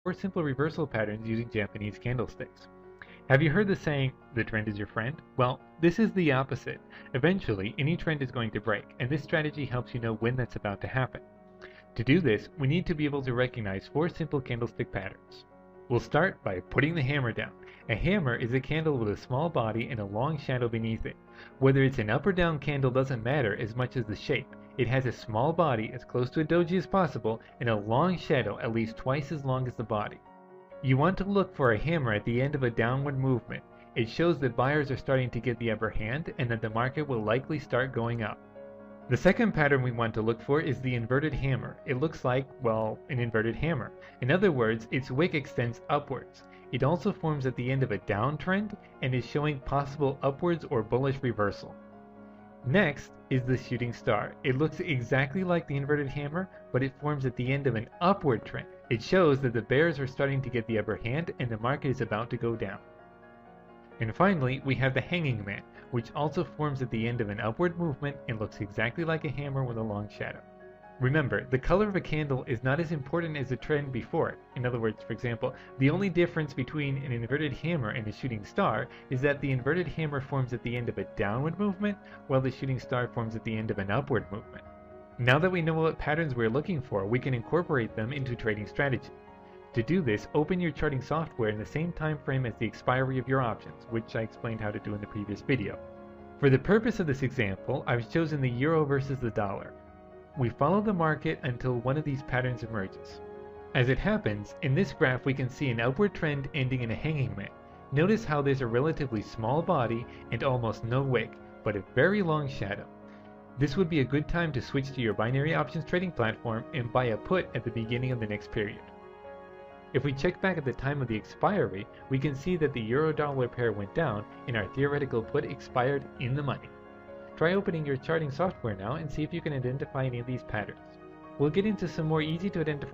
4 simple reversal patterns using Japanese candlesticks. Have you heard the saying, the trend is your friend? Well, this is the opposite. Eventually, any trend is going to break, and this strategy helps you know when that's about to happen. To do this, we need to be able to recognize 4 simple candlestick patterns. We'll start by putting the hammer down. A hammer is a candle with a small body and a long shadow beneath it. Whether it's an up or down candle doesn't matter as much as the shape. It has a small body as close to a doji as possible and a long shadow at least twice as long as the body. You want to look for a hammer at the end of a downward movement. It shows that buyers are starting to get the upper hand and that the market will likely start going up. The second pattern we want to look for is the inverted hammer. It looks like, well, an inverted hammer. In other words, its wick extends upwards. It also forms at the end of a downtrend and is showing possible upwards or bullish reversal. Next is the shooting star. It looks exactly like the inverted hammer, but it forms at the end of an upward trend. It shows that the bears are starting to get the upper hand and the market is about to go down. And finally, we have the hanging man, which also forms at the end of an upward movement and looks exactly like a hammer with a long shadow. Remember, the color of a candle is not as important as the trend before it. In other words, for example, the only difference between an inverted hammer and a shooting star is that the inverted hammer forms at the end of a downward movement, while the shooting star forms at the end of an upward movement. Now that we know what patterns we're looking for, we can incorporate them into trading strategy. To do this, open your charting software in the same time frame as the expiry of your options, which I explained how to do in the previous video. For the purpose of this example, I've chosen the euro versus the dollar. We follow the market until one of these patterns emerges. As it happens, in this graph we can see an upward trend ending in a hanging man. Notice how there's a relatively small body and almost no wick, but a very long shadow. This would be a good time to switch to your binary options trading platform and buy a put at the beginning of the next period. If we check back at the time of the expiry, we can see that the euro-dollar pair went down and our theoretical put expired in the money. Try opening your charting software now and see if you can identify any of these patterns. We'll get into some more easy to identify